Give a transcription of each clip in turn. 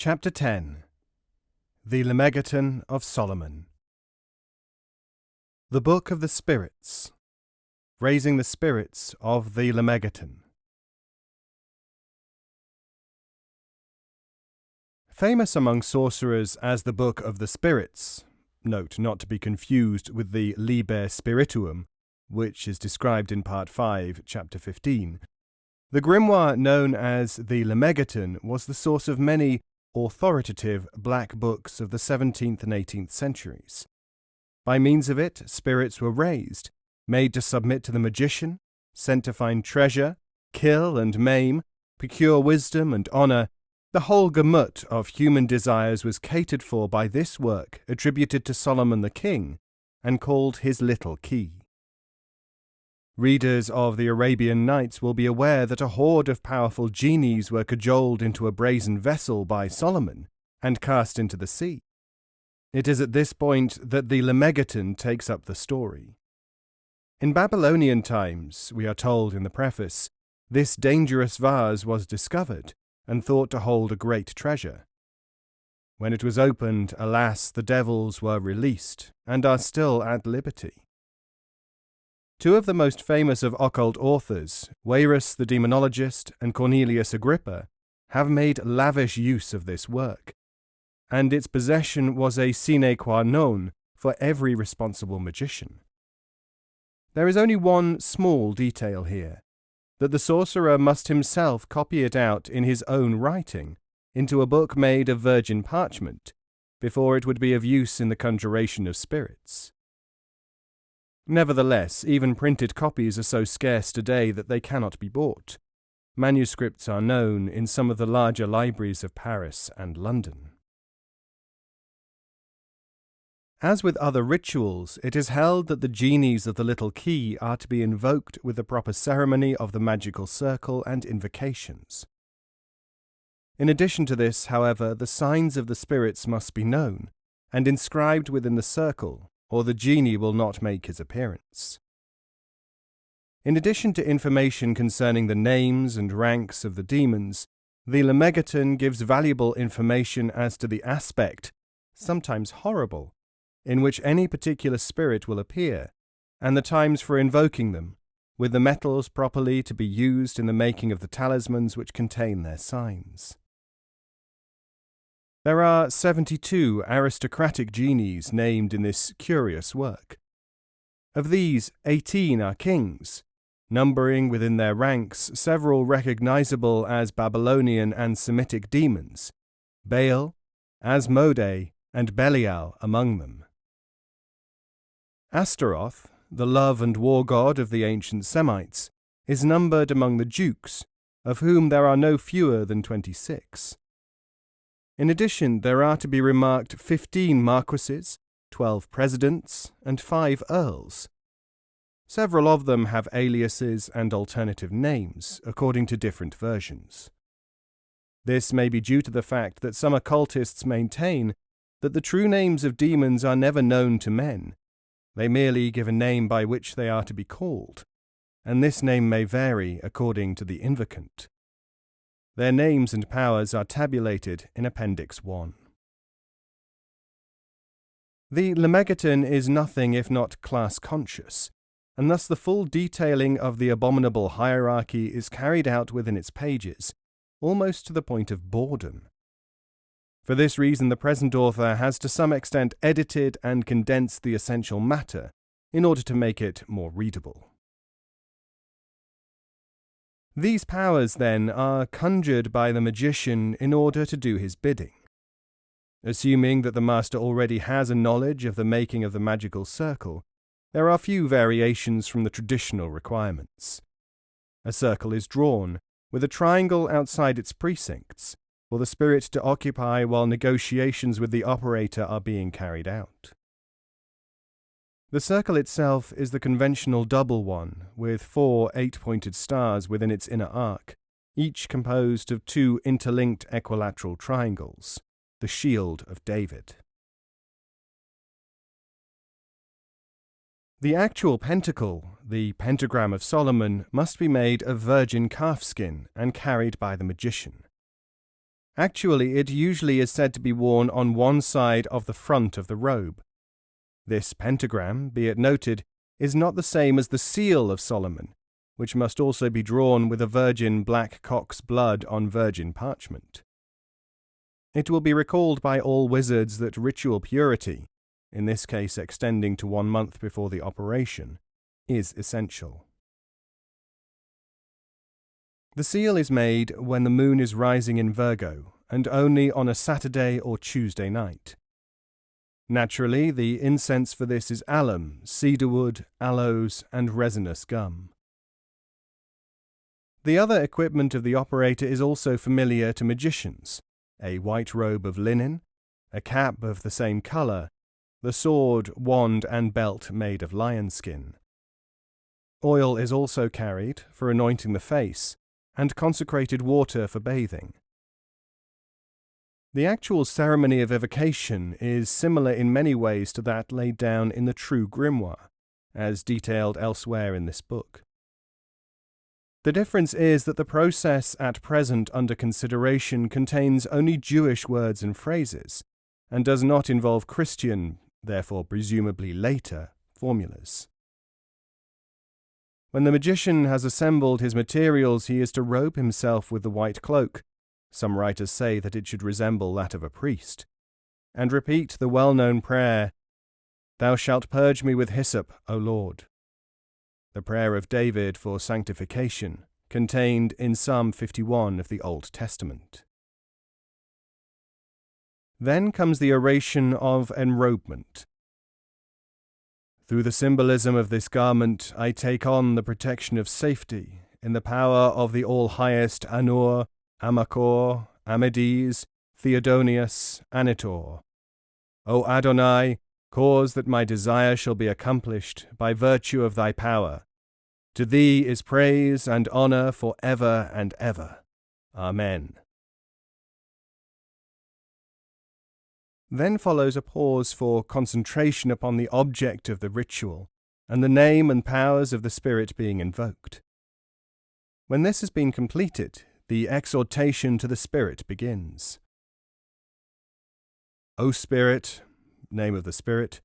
Chapter 10. The Lemegeton of Solomon. The Book of the Spirits. Raising the Spirits of the Lemegeton. Famous among sorcerers as the Book of the Spirits, note not to be confused with the Liber Spirituum, which is described in Part 5, Chapter 15, the grimoire known as the Lemegeton was the source of many authoritative black books of the 17th and 18th centuries. By means of it, spirits were raised, made to submit to the magician, sent to find treasure, kill and maim, procure wisdom and honour. The whole gamut of human desires was catered for by this work attributed to Solomon the king and called his little key. Readers of the Arabian Nights will be aware that a horde of powerful genies were cajoled into a brazen vessel by Solomon and cast into the sea. It is at this point that the Lemegeton takes up the story. In Babylonian times, we are told in the preface, this dangerous vase was discovered and thought to hold a great treasure. When it was opened, alas, the devils were released and are still at liberty. Two of the most famous of occult authors, Wierus the demonologist and Cornelius Agrippa, have made lavish use of this work, and its possession was a sine qua non for every responsible magician. There is only one small detail here, that the sorcerer must himself copy it out in his own writing into a book made of virgin parchment before it would be of use in the conjuration of spirits. Nevertheless, even printed copies are so scarce today that they cannot be bought. Manuscripts are known in some of the larger libraries of Paris and London. As with other rituals, it is held that the genies of the little key are to be invoked with the proper ceremony of the magical circle and invocations. In addition to this, however, the signs of the spirits must be known and inscribed within the circle, or the genie will not make his appearance. In addition to information concerning the names and ranks of the demons, the Lemegeton gives valuable information as to the aspect, sometimes horrible, in which any particular spirit will appear, and the times for invoking them, with the metals properly to be used in the making of the talismans which contain their signs. There are 72 aristocratic genies named in this curious work. Of these, 18 are kings, numbering within their ranks several recognizable as Babylonian and Semitic demons, Baal, Asmodai, and Belial among them. Astaroth, the love and war god of the ancient Semites, is numbered among the dukes, of whom there are no fewer than 26. In addition, there are to be remarked 15 marquises, 12 presidents, and 5 earls. Several of them have aliases and alternative names, according to different versions. This may be due to the fact that some occultists maintain that the true names of demons are never known to men. They merely give a name by which they are to be called, and this name may vary according to the invocant. Their names and powers are tabulated in Appendix 1. The Lemegeton is nothing if not class-conscious, and thus the full detailing of the abominable hierarchy is carried out within its pages, almost to the point of boredom. For this reason, the present author has to some extent edited and condensed the essential matter in order to make it more readable. These powers, then, are conjured by the magician in order to do his bidding. Assuming that the master already has a knowledge of the making of the magical circle, there are few variations from the traditional requirements. A circle is drawn, with a triangle outside its precincts, for the spirit to occupy while negotiations with the operator are being carried out. The circle itself is the conventional double one, with 4 8-pointed stars within its inner arc, each composed of 2 interlinked equilateral triangles, the shield of David. The actual pentacle, the pentagram of Solomon, must be made of virgin calfskin and carried by the magician. Actually, it usually is said to be worn on one side of the front of the robe. This pentagram, be it noted, is not the same as the seal of Solomon, which must also be drawn with a virgin black cock's blood on virgin parchment. It will be recalled by all wizards that ritual purity, in this case extending to 1 month before the operation, is essential. The seal is made when the moon is rising in Virgo, and only on a Saturday or Tuesday night. Naturally, the incense for this is alum, cedarwood, aloes, and resinous gum. The other equipment of the operator is also familiar to magicians: a white robe of linen, a cap of the same colour, the sword, wand, and belt made of lion skin. Oil is also carried for anointing the face, and consecrated water for bathing. The actual ceremony of evocation is similar in many ways to that laid down in the true Grimoire, as detailed elsewhere in this book. The difference is that the process at present under consideration contains only Jewish words and phrases, and does not involve Christian, therefore presumably later, formulas. When the magician has assembled his materials, he is to robe himself with the white cloak, some writers say that it should resemble that of a priest, and repeat the well-known prayer, "Thou shalt purge me with hyssop, O Lord," the prayer of David for sanctification, contained in Psalm 51 of the Old Testament. Then comes the Aeration of Enrollment. Through the symbolism of this garment, I take on the protection of safety in the power of the all-highest Anur, Amachor, Amides, Theodonius, Anitor. O Adonai, cause that my desire shall be accomplished by virtue of thy power. To thee is praise and honour for ever and ever. Amen. Then follows a pause for concentration upon the object of the ritual, and the name and powers of the Spirit being invoked. When this has been completed, the exhortation to the Spirit begins. O Spirit, name of the Spirit,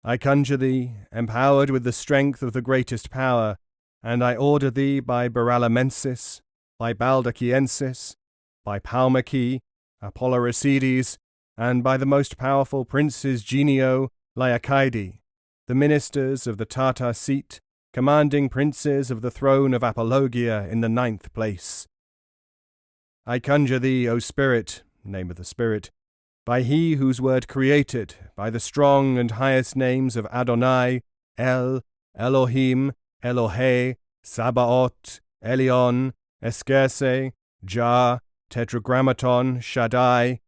I conjure thee, empowered with the strength of the greatest power, and I order thee by Baralamensis, by Baldachiensis, by Palmachi, Apolloricides, and by the most powerful princes Genio, Laocaidi, the ministers of the Tartar seat, commanding princes of the throne of Apologia in the 9th place. I conjure thee, O Spirit, name of the Spirit, by he whose word created, by the strong and highest names of Adonai, El, Elohim, Elohe, Sabaoth, Elion, Eskerse, Jah, Tetragrammaton, Shaddai,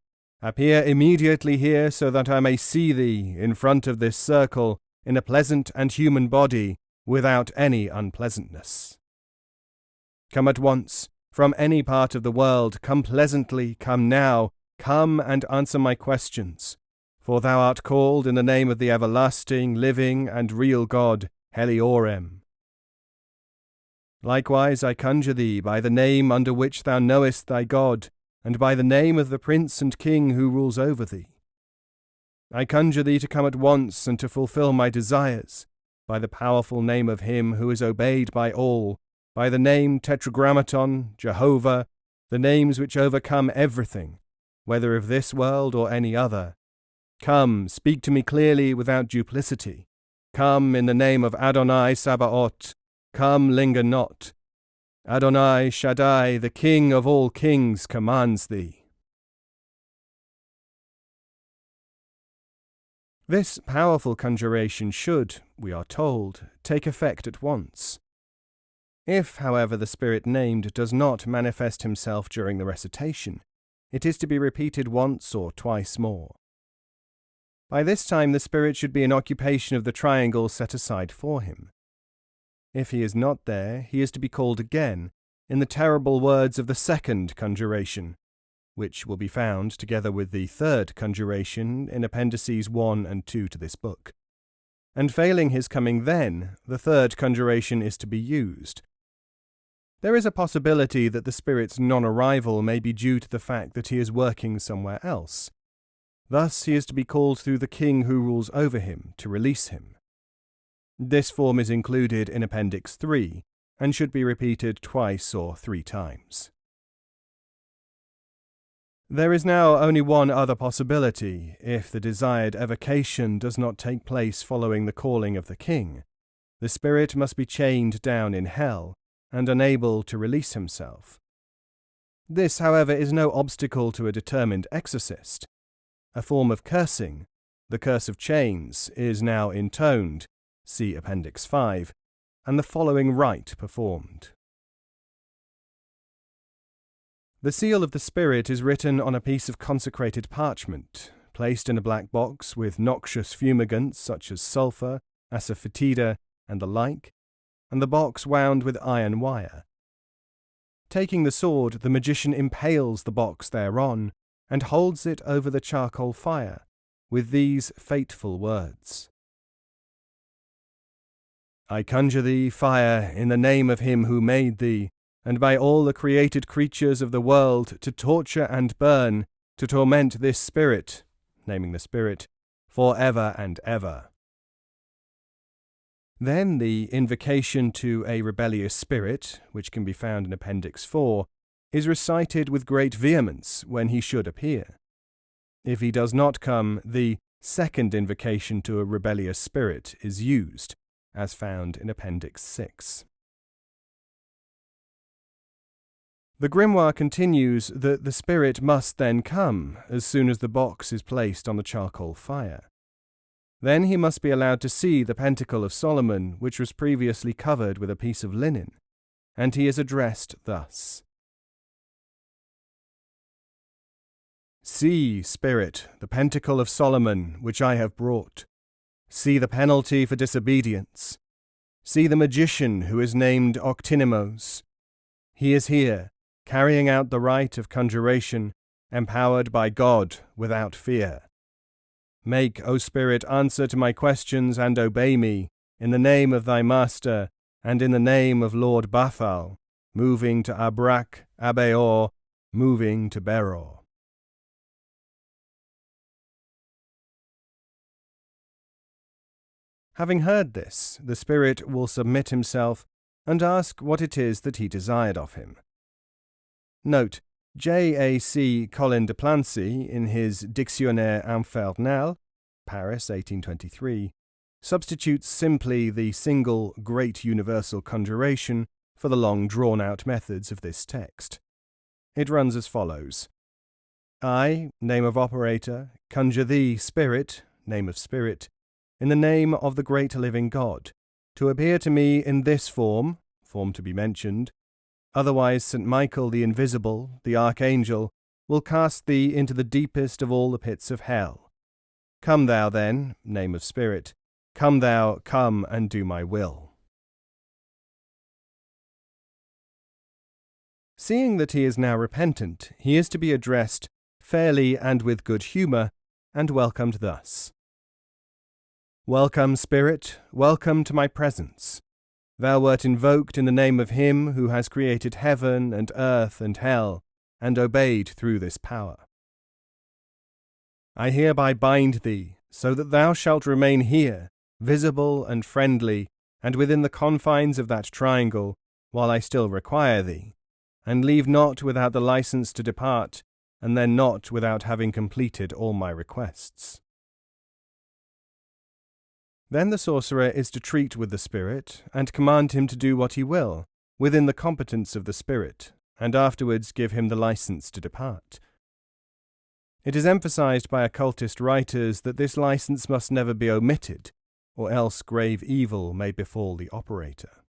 appear immediately here so that I may see thee in front of this circle in a pleasant and human body without any unpleasantness. Come at once, from any part of the world, come pleasantly, come now, come and answer my questions, for thou art called in the name of the everlasting, living, and real God, Heliorem. Likewise I conjure thee by the name under which thou knowest thy God, and by the name of the Prince and King who rules over thee. I conjure thee to come at once and to fulfill my desires, by the powerful name of him who is obeyed by all, by the name Tetragrammaton, Jehovah, the names which overcome everything, whether of this world or any other. Come, speak to me clearly without duplicity. Come in the name of Adonai Sabaoth. Come, linger not. Adonai Shaddai, the King of all kings, commands thee. This powerful conjuration should, we are told, take effect at once. If, however, the spirit named does not manifest himself during the recitation, it is to be repeated once or twice more. By this time the spirit should be in occupation of the triangle set aside for him. If he is not there, he is to be called again, in the terrible words of the second conjuration, which will be found together with the third conjuration in appendices 1 and 2 to this book. And failing his coming then, the third conjuration is to be used. There is a possibility that the spirit's non-arrival may be due to the fact that he is working somewhere else. Thus he is to be called through the king who rules over him to release him. This form is included in Appendix 3 and should be repeated twice or 3 times. There is now only one other possibility if the desired evocation does not take place following the calling of the king. The spirit must be chained down in hell and unable to release himself. This, however, is no obstacle to a determined exorcist. A form of cursing, the curse of chains, is now intoned, see Appendix 5, and the following rite performed. The seal of the spirit is written on a piece of consecrated parchment, placed in a black box with noxious fumigants such as sulphur, asafoetida, and the like, and the box wound with iron wire. Taking the sword, the magician impales the box thereon, and holds it over the charcoal fire, with these fateful words: I conjure thee, fire, in the name of him who made thee, and by all the created creatures of the world, to torture and burn, to torment this spirit, naming the spirit, for ever and ever. Then the invocation to a rebellious spirit, which can be found in Appendix 4, is recited with great vehemence when he should appear. If he does not come, the second invocation to a rebellious spirit is used, as found in Appendix 6. The grimoire continues that the spirit must then come as soon as the box is placed on the charcoal fire. Then he must be allowed to see the pentacle of Solomon, which was previously covered with a piece of linen, and he is addressed thus: See, spirit, the pentacle of Solomon, which I have brought. See the penalty for disobedience. See the magician who is named Octinimos. He is here, carrying out the rite of conjuration, empowered by God without fear. Make, O Spirit, answer to my questions and obey me, in the name of thy master, and in the name of Lord Bathal, moving to Abrak, Abeor, moving to Beror. Having heard this, the spirit will submit himself and ask what it is that he desired of him. Note, J.A.C. Colin de Plancy, in his Dictionnaire Infernal, Paris, 1823, substitutes simply the single great universal conjuration for the long drawn-out methods of this text. It runs as follows: I, name of operator, conjure thee, spirit, name of spirit, in the name of the great living God, to appear to me in this form to be mentioned. Otherwise St. Michael the Invisible, the Archangel, will cast thee into the deepest of all the pits of hell. Come thou then, name of spirit, come thou, come and do my will. Seeing that he is now repentant, he is to be addressed fairly and with good humour, and welcomed thus: Welcome, spirit, welcome to my presence. Thou wert invoked in the name of him who has created heaven and earth and hell, and obeyed through this power. I hereby bind thee, so that thou shalt remain here, visible and friendly, and within the confines of that triangle, while I still require thee, and leave not without the license to depart, and then not without having completed all my requests. Then the sorcerer is to treat with the spirit, and command him to do what he will, within the competence of the spirit, and afterwards give him the license to depart. It is emphasized by occultist writers that this license must never be omitted, or else grave evil may befall the operator.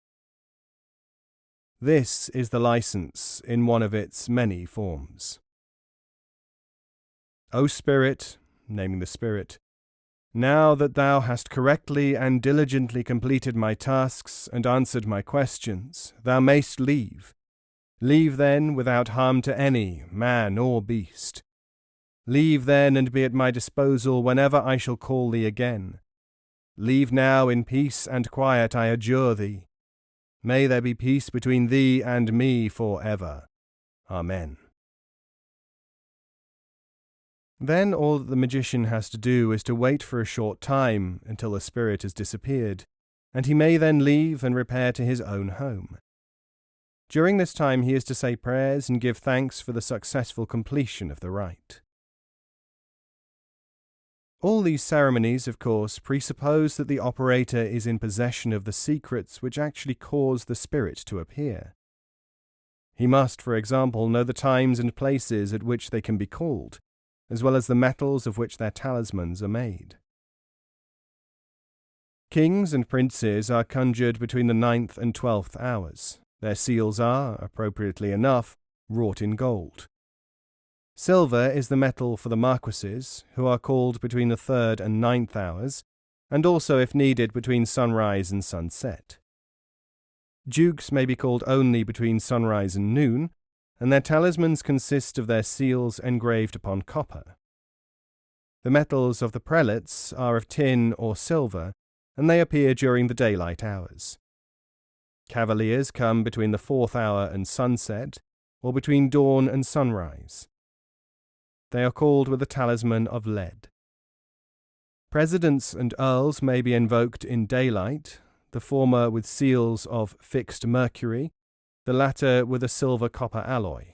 This is the license in one of its many forms. O Spirit, naming the spirit, now that thou hast correctly and diligently completed my tasks and answered my questions, thou mayst leave. Leave then without harm to any, man or beast. Leave then and be at my disposal whenever I shall call thee again. Leave now in peace and quiet, I adjure thee. May there be peace between thee and me for ever. Amen. Then all that the magician has to do is to wait for a short time until the spirit has disappeared, and he may then leave and repair to his own home. During this time he is to say prayers and give thanks for the successful completion of the rite. All these ceremonies, of course, presuppose that the operator is in possession of the secrets which actually cause the spirit to appear. He must, for example, know the times and places at which they can be called, as well as the metals of which their talismans are made. Kings and princes are conjured between the 9th and 12th hours. Their seals are, appropriately enough, wrought in gold. Silver is the metal for the marquises, who are called between the 3rd and 9th hours, and also, if needed, between sunrise and sunset. Dukes may be called only between sunrise and noon, and their talismans consist of their seals engraved upon copper. The metals of the prelates are of tin or silver, and they appear during the daylight hours. Cavaliers come between the 4th hour and sunset, or between dawn and sunrise. They are called with a talisman of lead. Presidents and earls may be invoked in daylight, the former with seals of fixed mercury, the latter with a silver-copper alloy.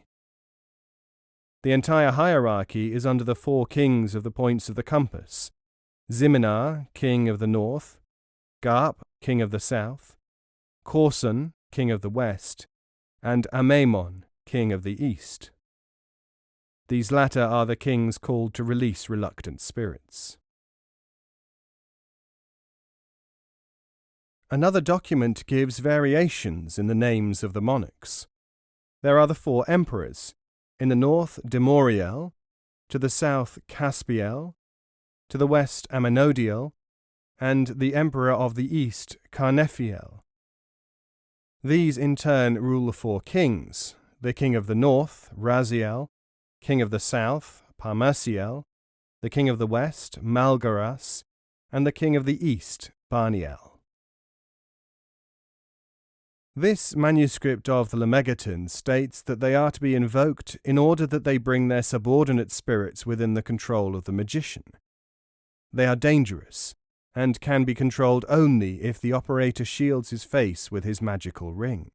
The entire hierarchy is under the 4 kings of the points of the compass: Ziminar, king of the north; Garp, king of the south; Corson, king of the west; and Amemon, king of the east. These latter are the kings called to release reluctant spirits. Another document gives variations in the names of the monarchs. There are the 4 emperors: in the north Demoriel, to the south Caspiel, to the west Amenodiel, and the emperor of the east Carnephiel. These in turn rule the 4 kings: the king of the north, Raziel; king of the south, Parmasiel; the king of the west, Malgaras; and the king of the east, Barniel. This manuscript of the Lemegeton states that they are to be invoked in order that they bring their subordinate spirits within the control of the magician. They are dangerous, and can be controlled only if the operator shields his face with his magical ring.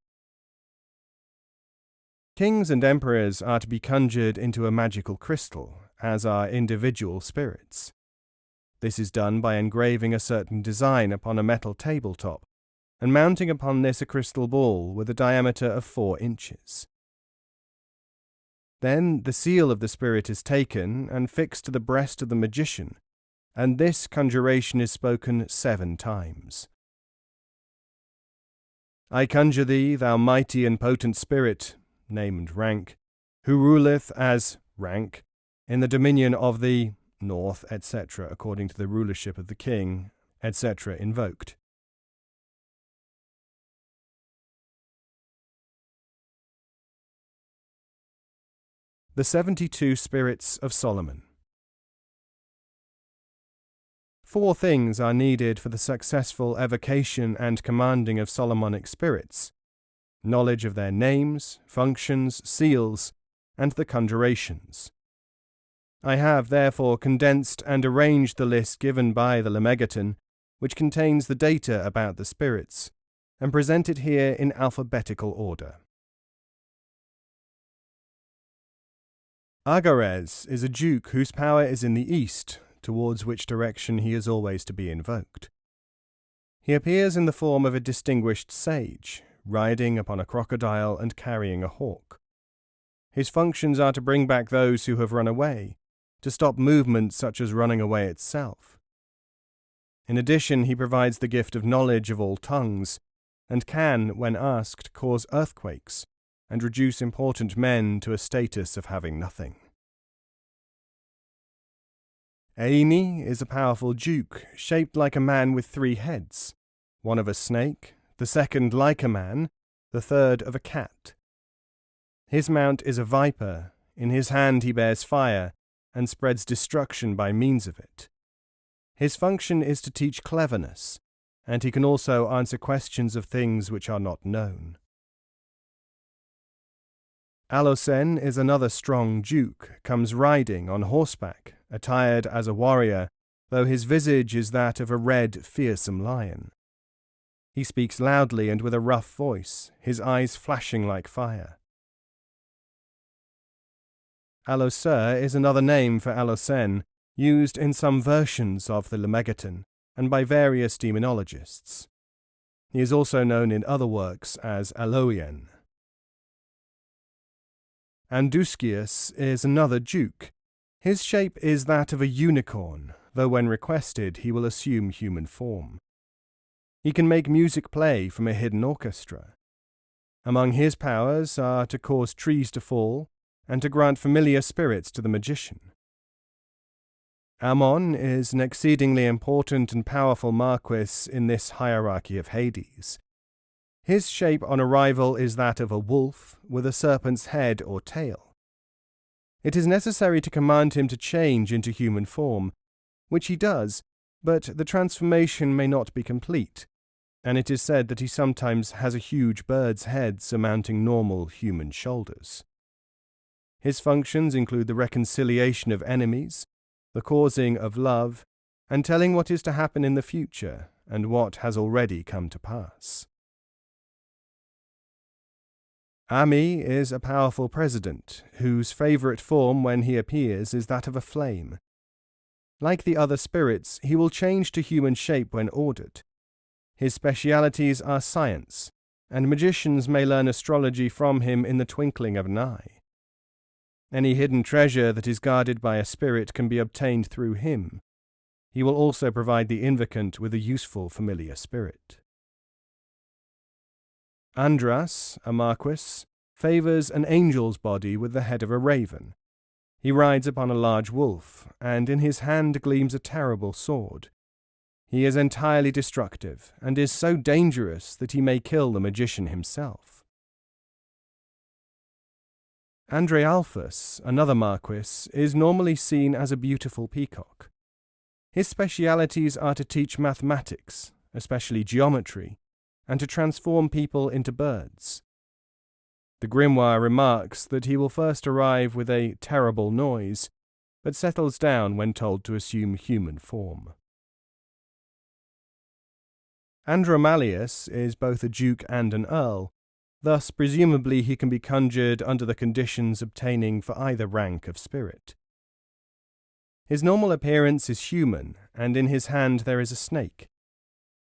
Kings and emperors are to be conjured into a magical crystal, as are individual spirits. This is done by engraving a certain design upon a metal tabletop, and mounting upon this a crystal ball with a diameter of 4 inches. Then the seal of the spirit is taken and fixed to the breast of the magician, and this conjuration is spoken 7 times. I conjure thee, thou mighty and potent spirit, name and rank, who ruleth as rank in the dominion of the north, etc., according to the rulership of the king, etc., invoked. The 72 Spirits of Solomon. 4 things are needed for the successful evocation and commanding of Solomonic spirits: knowledge of their names, functions, seals, and the conjurations. I have, therefore, condensed and arranged the list given by the Lemegeton, which contains the data about the spirits, and present it here in alphabetical order. Agares is a duke whose power is in the east, towards which direction he is always to be invoked. He appears in the form of a distinguished sage, riding upon a crocodile and carrying a hawk. His functions are to bring back those who have run away, to stop movement such as running away itself. In addition, he provides the gift of knowledge of all tongues, and can, when asked, cause earthquakes, and reduce important men to a status of having nothing. Aini is a powerful duke, shaped like a man with 3 heads, one of a snake, the second like a man, the third of a cat. His mount is a viper, in his hand he bears fire, and spreads destruction by means of it. His function is to teach cleverness, and he can also answer questions of things which are not known. Alosen is another strong duke, comes riding on horseback, attired as a warrior, though his visage is that of a red, fearsome lion. He speaks loudly and with a rough voice, his eyes flashing like fire. Alloser is another name for Alosen, used in some versions of the Lemegeton, and by various demonologists. He is also known in other works as Aloien. Anduscius is another duke. His shape is that of a unicorn, though when requested he will assume human form. He can make music play from a hidden orchestra. Among his powers are to cause trees to fall, and to grant familiar spirits to the magician. Ammon is an exceedingly important and powerful marquis in this hierarchy of Hades. His shape on arrival is that of a wolf with a serpent's head or tail. It is necessary to command him to change into human form, which he does, but the transformation may not be complete, and it is said that he sometimes has a huge bird's head surmounting normal human shoulders. His functions include the reconciliation of enemies, the causing of love, and telling what is to happen in the future and what has already come to pass. Ami is a powerful president, whose favourite form when he appears is that of a flame. Like the other spirits, he will change to human shape when ordered. His specialities are science, and magicians may learn astrology from him in the twinkling of an eye. Any hidden treasure that is guarded by a spirit can be obtained through him. He will also provide the invocant with a useful familiar spirit. Andras, a marquis, favours an angel's body with the head of a raven. He rides upon a large wolf, and in his hand gleams a terrible sword. He is entirely destructive, and is so dangerous that he may kill the magician himself. Andrealphus, another marquis, is normally seen as a beautiful peacock. His specialities are to teach mathematics, especially geometry, and to transform people into birds. The Grimoire remarks that he will first arrive with a terrible noise, but settles down when told to assume human form. Andromalius is both a duke and an earl, thus presumably he can be conjured under the conditions obtaining for either rank of spirit. His normal appearance is human, and in his hand there is a snake.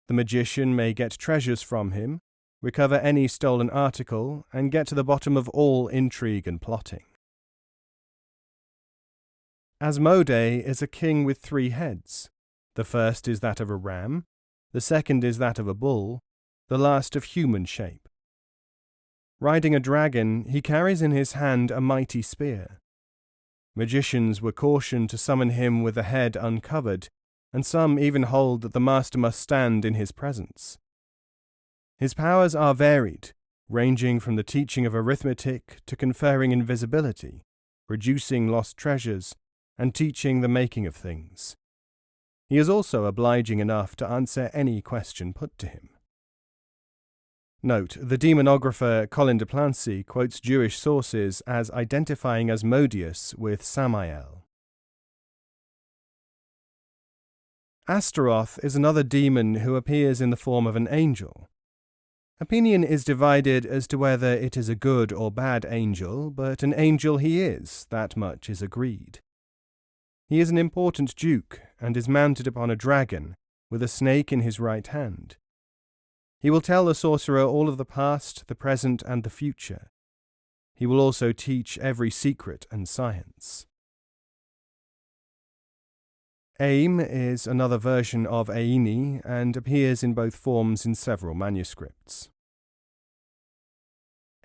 The magician may get treasures from him, recover any stolen article, and get to the bottom of all intrigue and plotting. Asmodee is a king with 3 heads. The first is that of a ram, the second is that of a bull, the last of human shape. Riding a dragon, he carries in his hand a mighty spear. Magicians were cautioned to summon him with the head uncovered, and some even hold that the master must stand in his presence. His powers are varied, ranging from the teaching of arithmetic to conferring invisibility, producing lost treasures, and teaching the making of things. He is also obliging enough to answer any question put to him. Note, the demonographer Colin de Plancy quotes Jewish sources as identifying Asmodeus with Samael. Astaroth is another demon who appears in the form of an angel. Opinion is divided as to whether it is a good or bad angel, but an angel he is, that much is agreed. He is an important duke, and is mounted upon a dragon, with a snake in his right hand. He will tell the sorcerer all of the past, the present, and the future. He will also teach every secret and science. Aim is another version of Aini and appears in both forms in several manuscripts.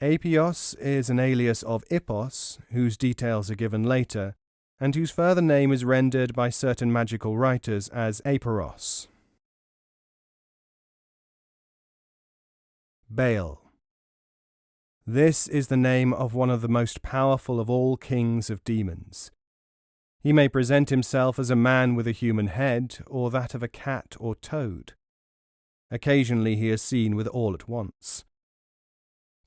Apios is an alias of Ippos, whose details are given later, and whose further name is rendered by certain magical writers as Aperos. Baal. This is the name of one of the most powerful of all kings of demons. He may present himself as a man with a human head, or that of a cat or toad. Occasionally he is seen with all at once.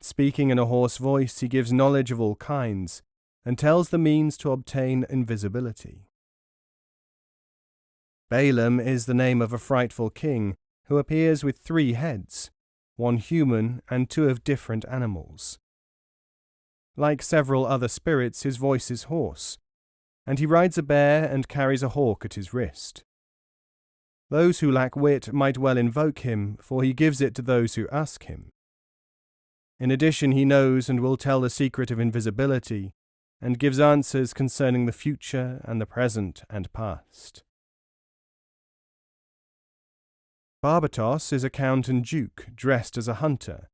Speaking in a hoarse voice, he gives knowledge of all kinds, and tells the means to obtain invisibility. Balaam is the name of a frightful king who appears with 3 heads, 1 human and 2 of different animals. Like several other spirits, his voice is hoarse, and he rides a bear and carries a hawk at his wrist. Those who lack wit might well invoke him, for he gives it to those who ask him. In addition, he knows and will tell the secret of invisibility, and gives answers concerning the future and the present and past. Barbatos is a count and duke, dressed as a hunter.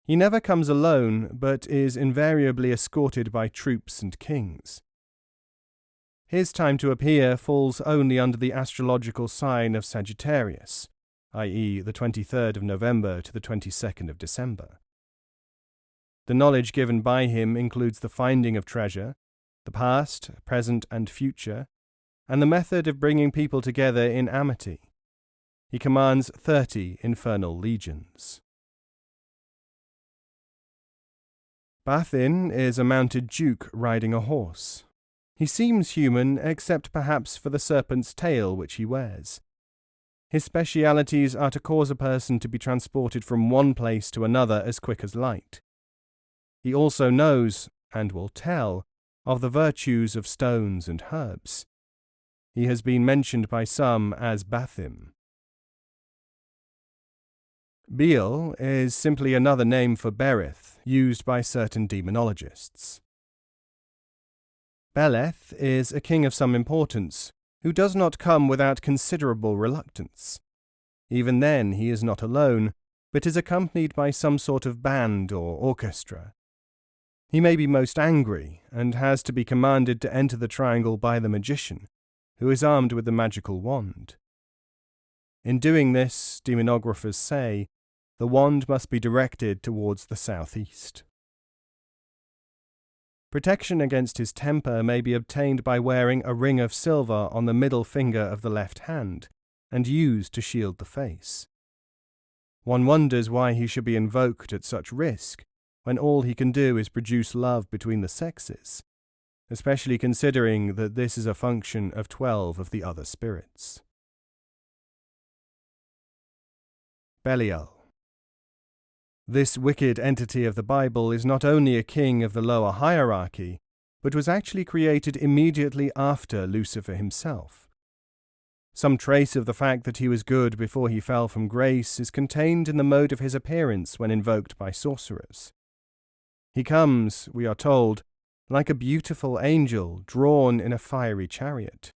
He never comes alone, but is invariably escorted by troops and kings. His time to appear falls only under the astrological sign of Sagittarius, i.e. the 23rd of November to the 22nd of December. The knowledge given by him includes the finding of treasure, the past, present, and future, and the method of bringing people together in amity. He commands 30 infernal legions. Bathin is a mounted duke riding a horse. He seems human, except perhaps for the serpent's tail which he wears. His specialities are to cause a person to be transported from one place to another as quick as light. He also knows, and will tell, of the virtues of stones and herbs. He has been mentioned by some as Bathim. Beel is simply another name for Bharath, used by certain demonologists. Beleth is a king of some importance, who does not come without considerable reluctance. Even then he is not alone, but is accompanied by some sort of band or orchestra. He may be most angry, and has to be commanded to enter the triangle by the magician, who is armed with the magical wand. In doing this, demonographers say, the wand must be directed towards the southeast. Protection against his temper may be obtained by wearing a ring of silver on the middle finger of the left hand, and used to shield the face. One wonders why he should be invoked at such risk, when all he can do is produce love between the sexes, especially considering that this is a function of 12 of the other spirits. Belial. This wicked entity of the Bible is not only a king of the lower hierarchy, but was actually created immediately after Lucifer himself. Some trace of the fact that he was good before he fell from grace is contained in the mode of his appearance when invoked by sorcerers. He comes, we are told, like a beautiful angel drawn in a fiery chariot.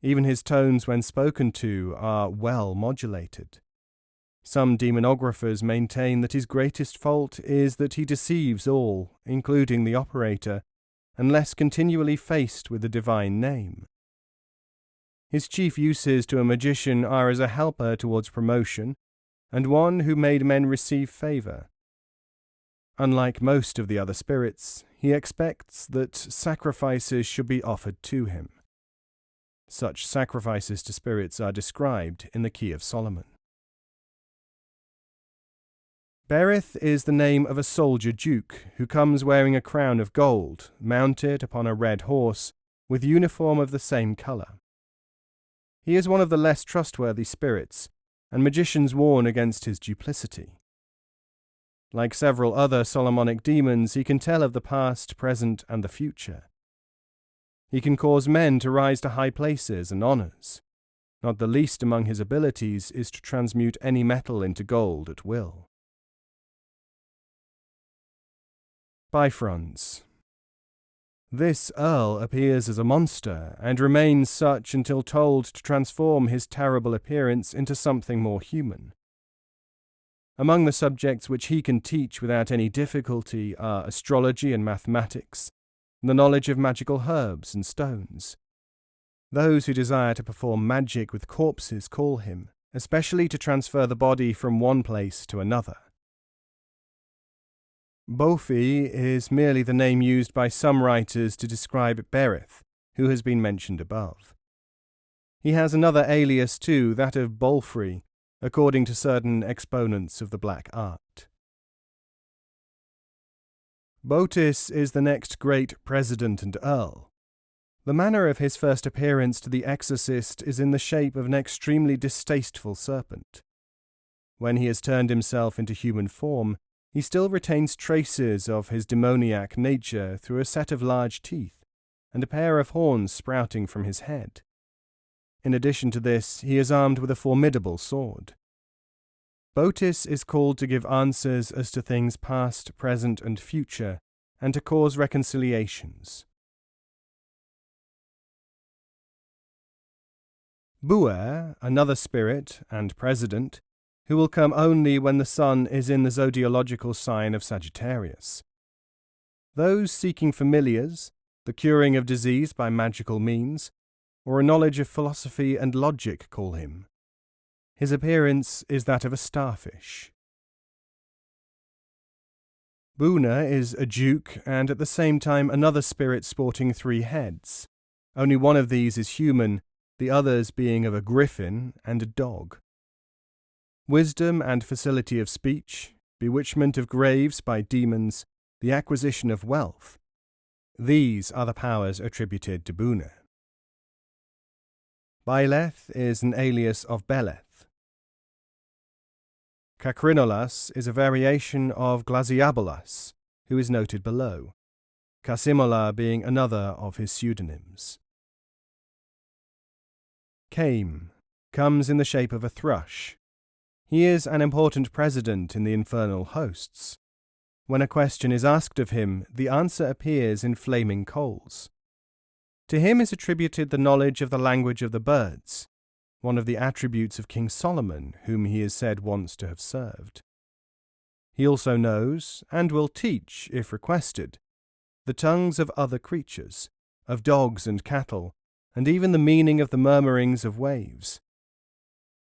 Even his tones when spoken to are well modulated. Some demonographers maintain that his greatest fault is that he deceives all, including the operator, unless continually faced with the divine name. His chief uses to a magician are as a helper towards promotion, and one who made men receive favour. Unlike most of the other spirits, he expects that sacrifices should be offered to him. Such sacrifices to spirits are described in the Key of Solomon. Bharath is the name of a soldier duke who comes wearing a crown of gold, mounted upon a red horse, with uniform of the same colour. He is one of the less trustworthy spirits, and magicians warn against his duplicity. Like several other Solomonic demons, he can tell of the past, present, and the future. He can cause men to rise to high places and honours. Not the least among his abilities is to transmute any metal into gold at will. Bifrons. This Earl appears as a monster, and remains such until told to transform his terrible appearance into something more human. Among the subjects which he can teach without any difficulty are astrology and mathematics, the knowledge of magical herbs and stones. Those who desire to perform magic with corpses call him, especially to transfer the body from one place to another. Bofi is merely the name used by some writers to describe Bharath, who has been mentioned above. He has another alias too, that of Bolfrey, according to certain exponents of the black art. Botis is the next great president and earl. The manner of his first appearance to the exorcist is in the shape of an extremely distasteful serpent. When he has turned himself into human form, he still retains traces of his demoniac nature through a set of large teeth and a pair of horns sprouting from his head. In addition to this, he is armed with a formidable sword. Botis is called to give answers as to things past, present, and future, and to cause reconciliations. Buer, another spirit and president, who will come only when the sun is in the zodiological sign of Sagittarius. Those seeking familiars, the curing of disease by magical means, or a knowledge of philosophy and logic call him. His appearance is that of a starfish. Buna is a duke and at the same time another spirit sporting 3 heads. Only one of these is human, the others being of a griffin and a dog. Wisdom and facility of speech, bewitchment of graves by demons, the acquisition of wealth. These are the powers attributed to Buna. Baileth is an alias of Beleth. Kakrinolas is a variation of Glasiabolas, who is noted below, Casimola being another of his pseudonyms. Caim comes in the shape of a thrush. He is an important president in the infernal hosts. When a question is asked of him, the answer appears in flaming coals. To him is attributed the knowledge of the language of the birds, one of the attributes of King Solomon, whom he is said once to have served. He also knows, and will teach, if requested, the tongues of other creatures, of dogs and cattle, and even the meaning of the murmurings of waves.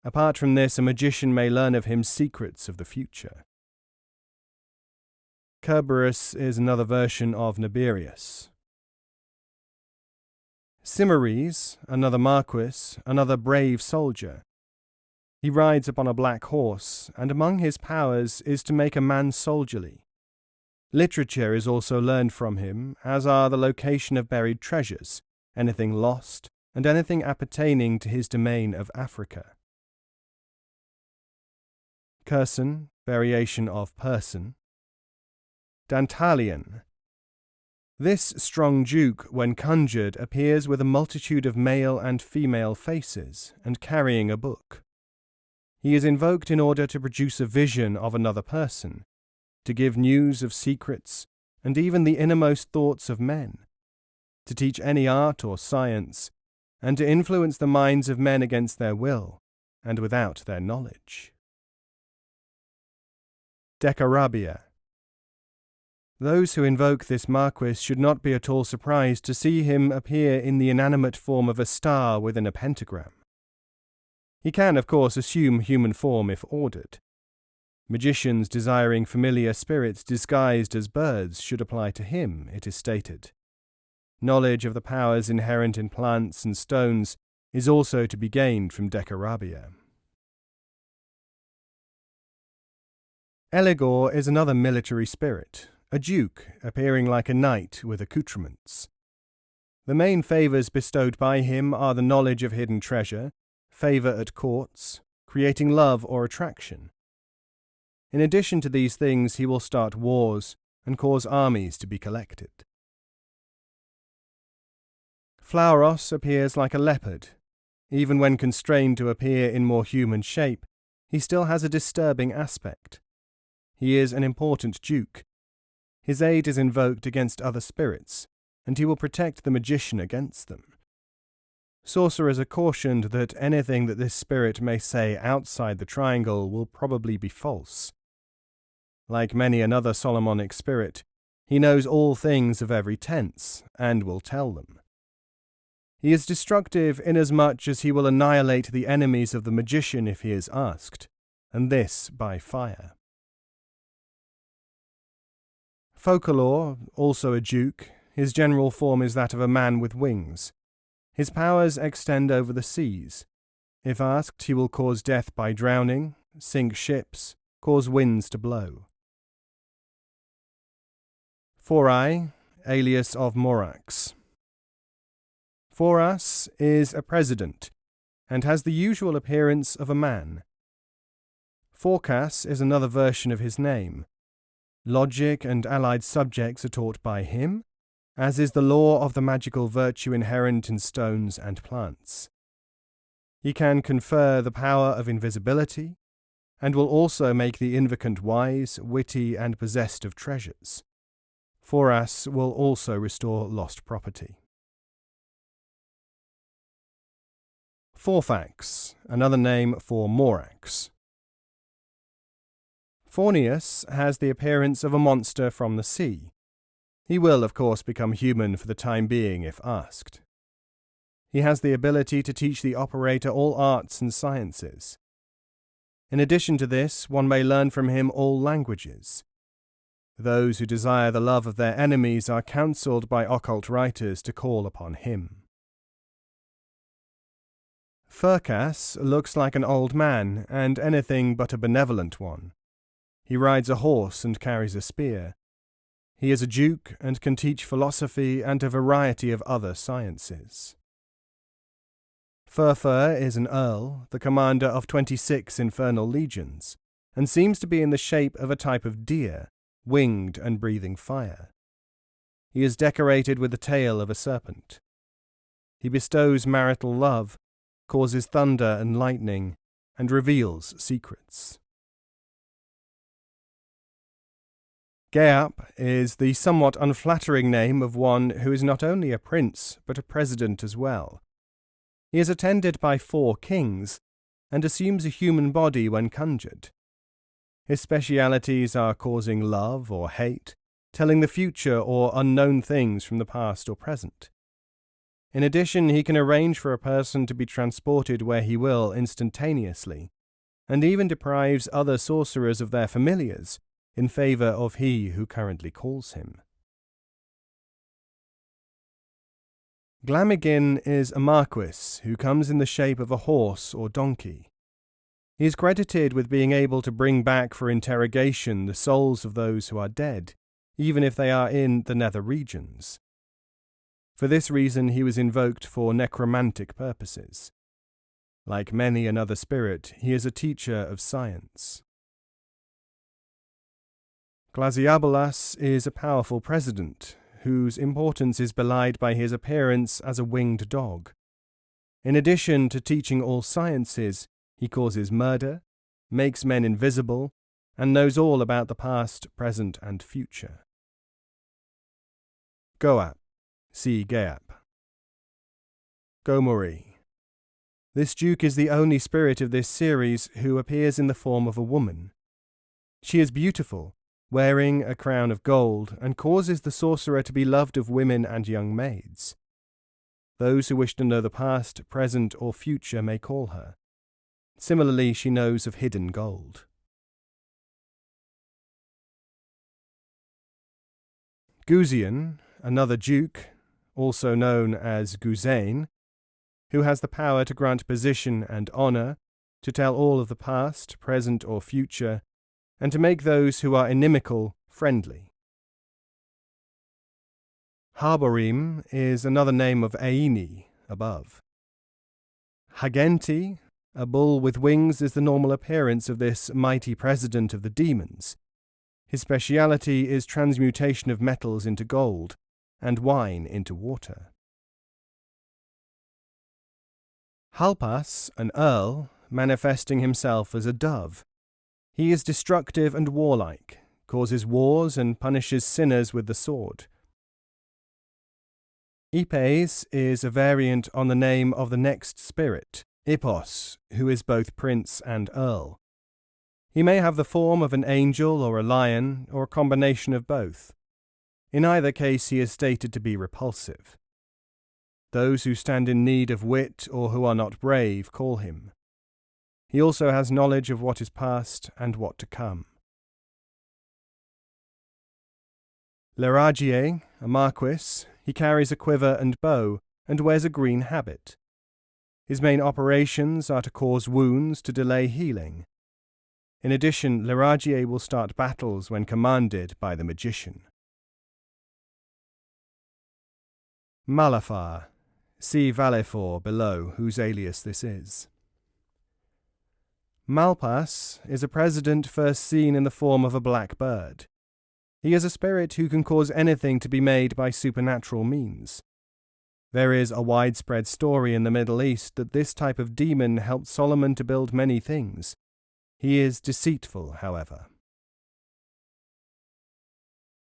Apart from this, a magician may learn of him secrets of the future. Kerberos is another version of Naberius. Cimares, another marquis, another brave soldier. He rides upon a black horse, and among his powers is to make a man soldierly. Literature is also learned from him, as are the location of buried treasures, anything lost, and anything appertaining to his domain of Africa. Curson, variation of person. Dantalion. This strong duke, when conjured, appears with a multitude of male and female faces, and carrying a book. He is invoked in order to produce a vision of another person, to give news of secrets, and even the innermost thoughts of men, to teach any art or science, and to influence the minds of men against their will, and without their knowledge. Decarabia. Those who invoke this marquis should not be at all surprised to see him appear in the inanimate form of a star within a pentagram. He can, of course, assume human form if ordered. Magicians desiring familiar spirits disguised as birds should apply to him, it is stated. Knowledge of the powers inherent in plants and stones is also to be gained from Decarabia. Eligor is another military spirit, a duke appearing like a knight with accoutrements. The main favours bestowed by him are the knowledge of hidden treasure, favour at courts, creating love or attraction. In addition to these things, he will start wars and cause armies to be collected. Flauros appears like a leopard. Even when constrained to appear in more human shape, he still has a disturbing aspect. He is an important duke. His aid is invoked against other spirits, and he will protect the magician against them. Sorcerers are cautioned that anything that this spirit may say outside the triangle will probably be false. Like many another Solomonic spirit, he knows all things of every tense, and will tell them. He is destructive inasmuch as he will annihilate the enemies of the magician if he is asked, and this by fire. Focalor, also a duke, his general form is that of a man with wings. His powers extend over the seas. If asked, he will cause death by drowning, sink ships, cause winds to blow. Forai, alias of Morax. Foras is a president, and has the usual appearance of a man. Phorcas is another version of his name. Logic and allied subjects are taught by him, as is the law of the magical virtue inherent in stones and plants. He can confer the power of invisibility, and will also make the invocant wise, witty, and possessed of treasures. Foras will also restore lost property. Forfax, another name for Morax. Fornius has the appearance of a monster from the sea. He will, of course, become human for the time being if asked. He has the ability to teach the operator all arts and sciences. In addition to this, one may learn from him all languages. Those who desire the love of their enemies are counselled by occult writers to call upon him. Phurkas looks like an old man, and anything but a benevolent one. He rides a horse and carries a spear. He is a duke and can teach philosophy and a variety of other sciences. Furfur is an earl, the commander of 26 infernal legions, and seems to be in the shape of a type of deer, winged and breathing fire. He is decorated with the tail of a serpent. He bestows marital love, causes thunder and lightning, and reveals secrets. Geap is the somewhat unflattering name of one who is not only a prince, but a president as well. He is attended by 4 kings, and assumes a human body when conjured. His specialities are causing love or hate, telling the future or unknown things from the past or present. In addition, he can arrange for a person to be transported where he will instantaneously, and even deprives other sorcerers of their familiars in favour of he who currently calls him. Glamigin is a marquis who comes in the shape of a horse or donkey. He is credited with being able to bring back for interrogation the souls of those who are dead, even if they are in the nether regions. For this reason he was invoked for necromantic purposes. Like many another spirit, he is a teacher of science. Glasiabolas is a powerful president, whose importance is belied by his appearance as a winged dog. In addition to teaching all sciences, he causes murder, makes men invisible, and knows all about the past, present, and future. Goap, see Geap. Gomori. This duke is the only spirit of this series who appears in the form of a woman. She is beautiful, wearing a crown of gold, and causes the sorcerer to be loved of women and young maids. Those who wish to know the past, present, or future may call her. Similarly, she knows of hidden gold. Guzian, another duke, also known as Guzain, who has the power to grant position and honour, to tell all of the past, present, or future, and to make those who are inimical friendly. Harborim is another name of Aini, above. Hagenti, a bull with wings, is the normal appearance of this mighty president of the demons. His speciality is transmutation of metals into gold, and wine into water. Halpas, an earl, manifesting himself as a dove. He is destructive and warlike, causes wars and punishes sinners with the sword. Ipes is a variant on the name of the next spirit, Ipos, who is both prince and earl. He may have the form of an angel or a lion, or a combination of both. In either case he is stated to be repulsive. Those who stand in need of wit or who are not brave call him. He also has knowledge of what is past and what to come. Leragier, a marquis, he carries a quiver and bow, and wears a green habit. His main operations are to cause wounds to delay healing. In addition, Leragier will start battles when commanded by the magician. Malafar. See Valefor below, whose alias this is. Malpas is a president first seen in the form of a black bird. He is a spirit who can cause anything to be made by supernatural means. There is a widespread story in the Middle East that this type of demon helped Solomon to build many things. He is deceitful, however.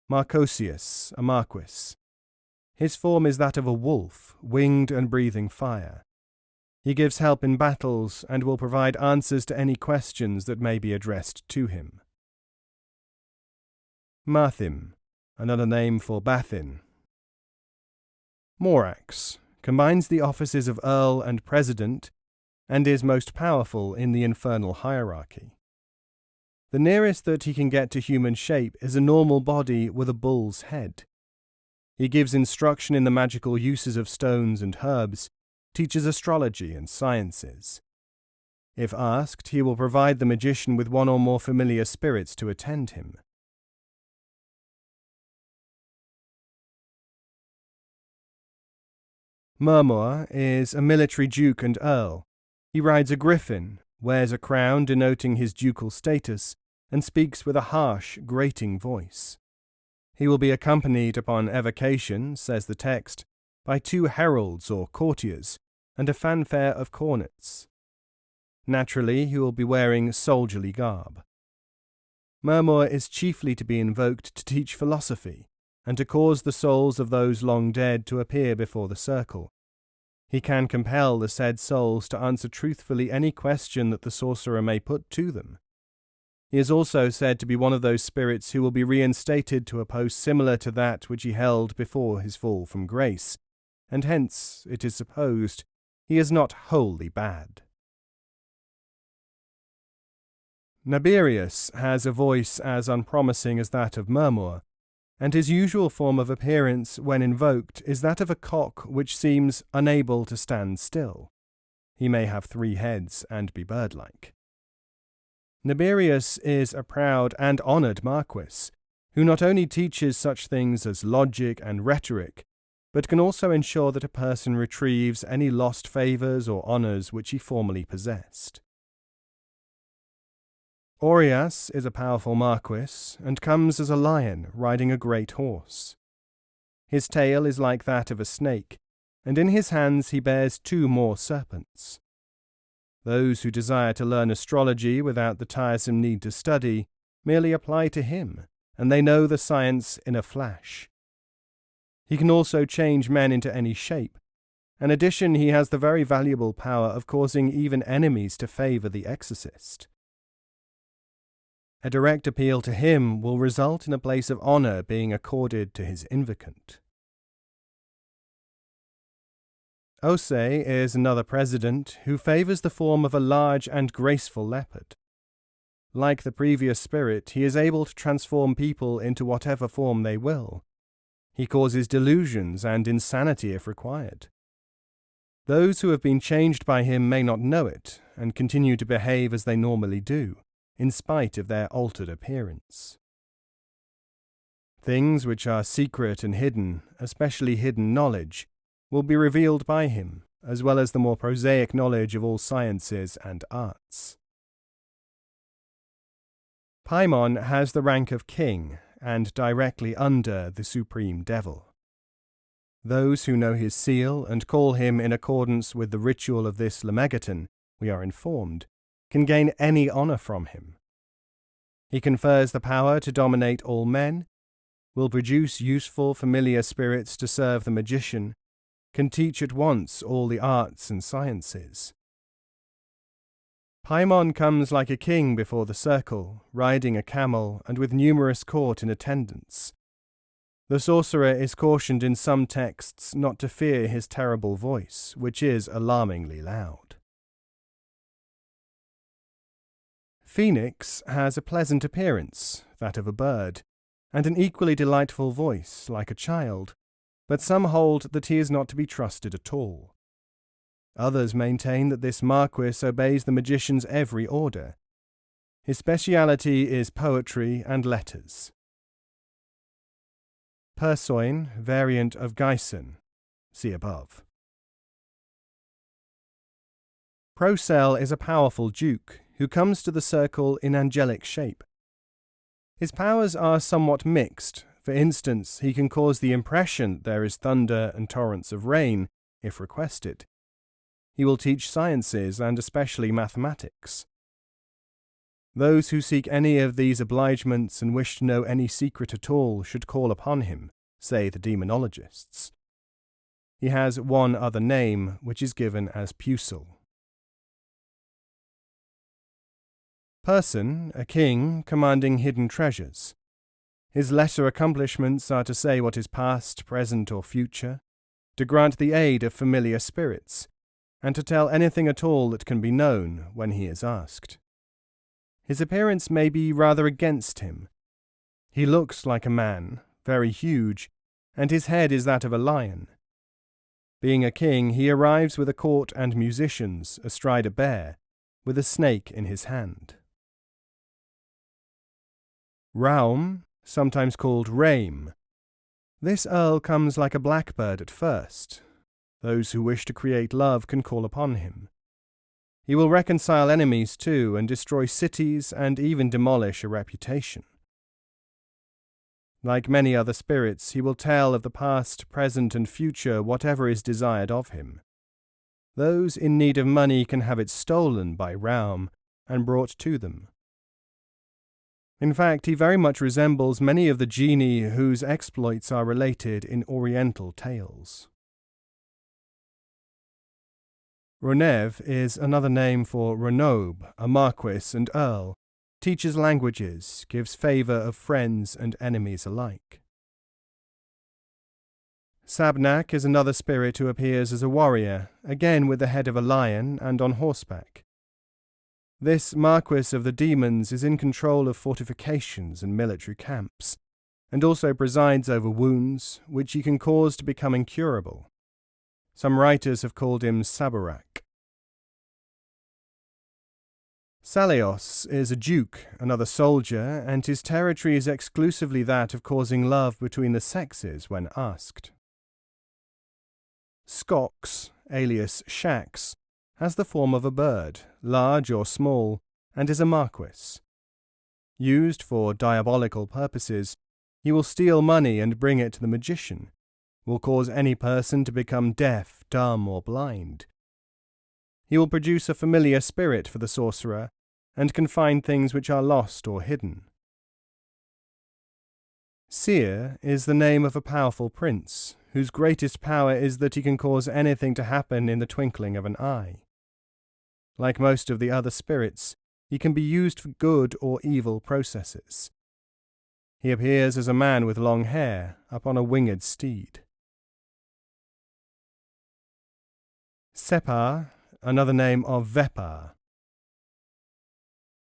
Marcosius, a marquis. His form is that of a wolf, winged and breathing fire. He gives help in battles and will provide answers to any questions that may be addressed to him. Marthim, another name for Bathin. Morax, combines the offices of Earl and President, and is most powerful in the infernal hierarchy. The nearest that he can get to human shape is a normal body with a bull's head. He gives instruction in the magical uses of stones and herbs, teaches astrology and sciences. If asked, he will provide the magician with one or more familiar spirits to attend him. Murmur is a military duke and earl. He rides a griffin, wears a crown denoting his ducal status, and speaks with a harsh, grating voice. He will be accompanied upon evocation, says the text, by 2 heralds or courtiers, and a fanfare of cornets. Naturally, he will be wearing soldierly garb. Murmur is chiefly to be invoked to teach philosophy, and to cause the souls of those long dead to appear before the circle. He can compel the said souls to answer truthfully any question that the sorcerer may put to them. He is also said to be one of those spirits who will be reinstated to a post similar to that which he held before his fall from grace, and hence, it is supposed, he is not wholly bad. Naberius has a voice as unpromising as that of Murmur, and his usual form of appearance when invoked is that of a cock which seems unable to stand still. He may have 3 heads and be bird-like. Naberius is a proud and honoured marquis, who not only teaches such things as logic and rhetoric, but can also ensure that a person retrieves any lost favours or honours which he formerly possessed. Aureas is a powerful marquis, and comes as a lion riding a great horse. His tail is like that of a snake, and in his hands he bears 2 more serpents. Those who desire to learn astrology without the tiresome need to study merely apply to him, and they know the science in a flash. He can also change men into any shape. In addition, he has the very valuable power of causing even enemies to favour the exorcist. A direct appeal to him will result in a place of honour being accorded to his invocant. Ose is another president who favours the form of a large and graceful leopard. Like the previous spirit, he is able to transform people into whatever form they will. He causes delusions and insanity if required. Those who have been changed by him may not know it, and continue to behave as they normally do, in spite of their altered appearance. Things which are secret and hidden, especially hidden knowledge, will be revealed by him, as well as the more prosaic knowledge of all sciences and arts. Paimon has the rank of king, and directly under the supreme devil. Those who know his seal and call him in accordance with the ritual of this Lemegeton, we are informed, can gain any honour from him. He confers the power to dominate all men, will produce useful familiar spirits to serve the magician, can teach at once all the arts and sciences. Paimon comes like a king before the circle, riding a camel and with numerous court in attendance. The sorcerer is cautioned in some texts not to fear his terrible voice, which is alarmingly loud. Phoenix has a pleasant appearance, that of a bird, and an equally delightful voice, like a child, but some hold that he is not to be trusted at all. Others maintain that this marquis obeys the magician's every order. His speciality is poetry and letters. Persoin, variant of Geisen. See above. Procel is a powerful duke who comes to the circle in angelic shape. His powers are somewhat mixed. For instance, he can cause the impression there is thunder and torrents of rain, if requested. He will teach sciences and especially mathematics. Those who seek any of these obligements and wish to know any secret at all should call upon him, say the demonologists. He has one other name, which is given as Pusel. Person, a king, commanding hidden treasures. His lesser accomplishments are to say what is past, present, or future, to grant the aid of familiar spirits, and to tell anything at all that can be known when he is asked. His appearance may be rather against him. He looks like a man, very huge, and his head is that of a lion. Being a king, he arrives with a court and musicians astride a bear, with a snake in his hand. Raum, sometimes called Rame. This earl comes like a blackbird at first. Those who wish to create love can call upon him. He will reconcile enemies too, and destroy cities and even demolish a reputation. Like many other spirits, he will tell of the past, present, and future whatever is desired of him. Those in need of money can have it stolen by Raum and brought to them. In fact, he very much resembles many of the genii whose exploits are related in Oriental tales. Ronev is another name for Renobe, a marquis and earl, teaches languages, gives favour of friends and enemies alike. Sabnak is another spirit who appears as a warrior, again with the head of a lion and on horseback. This marquis of the demons is in control of fortifications and military camps, and also presides over wounds, which he can cause to become incurable. Some writers have called him Sabarak. Saleos is a duke, another soldier, and his territory is exclusively that of causing love between the sexes when asked. Skox, alias Shax, has the form of a bird, large or small, and is a marquis. Used for diabolical purposes, he will steal money and bring it to the magician, will cause any person to become deaf, dumb, or blind. He will produce a familiar spirit for the sorcerer, and can find things which are lost or hidden. Seer is the name of a powerful prince, whose greatest power is that he can cause anything to happen in the twinkling of an eye. Like most of the other spirits, he can be used for good or evil processes. He appears as a man with long hair, upon a winged steed. Separ, another name of Vepar.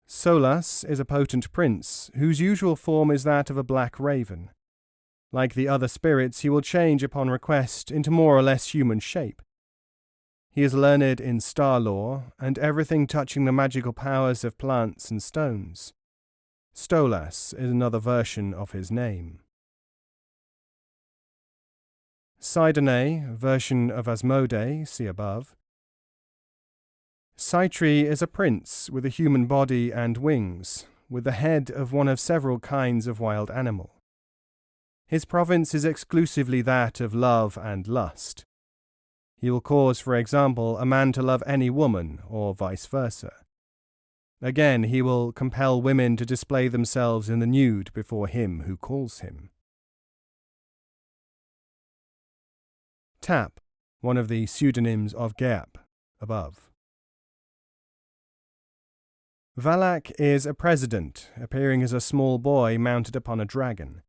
Solas is a potent prince, whose usual form is that of a black raven. Like the other spirits, he will change upon request into more or less human shape. He is learned in star lore and everything touching the magical powers of plants and stones. Stolas is another version of his name. Sidone, version of Asmodee, see above. Saitri is a prince with a human body and wings, with the head of one of several kinds of wild animal. His province is exclusively that of love and lust. He will cause, for example, a man to love any woman, or vice versa. Again, he will compel women to display themselves in the nude before him who calls him. Tap, one of the pseudonyms of Geap, above. Valak is a president, appearing as a small boy mounted upon a dragon.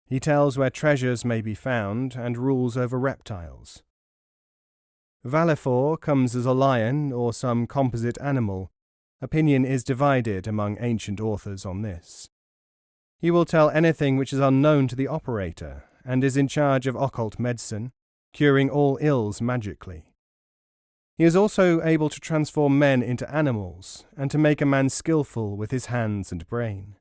He tells where treasures may be found and rules over reptiles. Valefor comes as a lion or some composite animal. Opinion is divided among ancient authors on this. He will tell anything which is unknown to the operator, and is in charge of occult medicine, curing all ills magically. He is also able to transform men into animals and to make a man skillful with his hands and brain.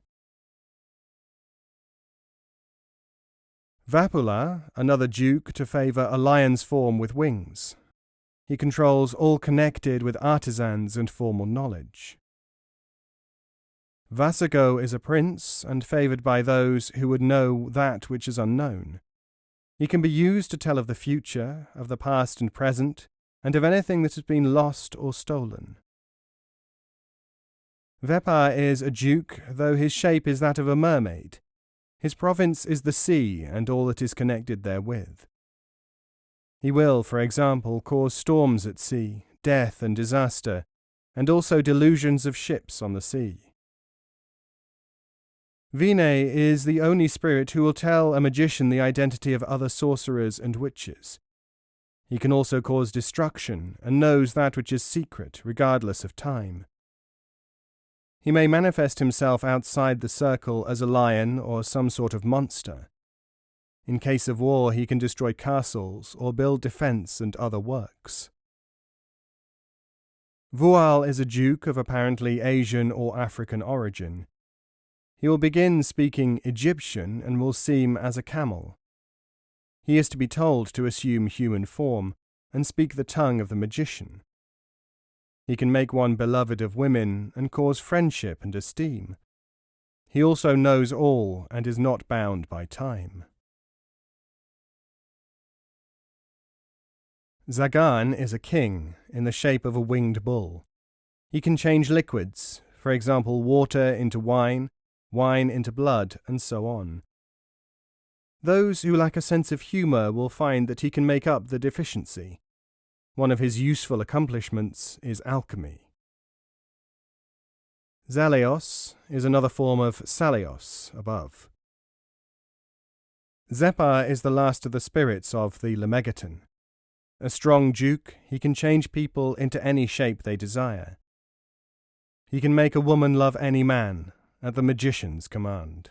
Vapula, another duke to favour a lion's form with wings. He controls all connected with artisans and formal knowledge. Vasago is a prince and favoured by those who would know that which is unknown. He can be used to tell of the future, of the past and present, and of anything that has been lost or stolen. Vepa is a duke, though his shape is that of a mermaid. His province is the sea and all that is connected therewith. He will, for example, cause storms at sea, death and disaster, and also delusions of ships on the sea. Vine is the only spirit who will tell a magician the identity of other sorcerers and witches. He can also cause destruction and knows that which is secret, regardless of time. He may manifest himself outside the circle as a lion or some sort of monster. In case of war, he can destroy castles or build defense and other works. Vual is a duke of apparently Asian or African origin. He will begin speaking Egyptian and will seem as a camel. He is to be told to assume human form and speak the tongue of the magician. He can make one beloved of women and cause friendship and esteem. He also knows all and is not bound by time. Zargon is a king in the shape of a winged bull. He can change liquids, for example water into wine, wine into blood, and so on. Those who lack a sense of humour will find that he can make up the deficiency. One of his useful accomplishments is alchemy. Zaleos is another form of Salios above. Zepar is the last of the spirits of the Lemegeton. A strong duke, he can change people into any shape they desire. He can make a woman love any man, at the magician's command.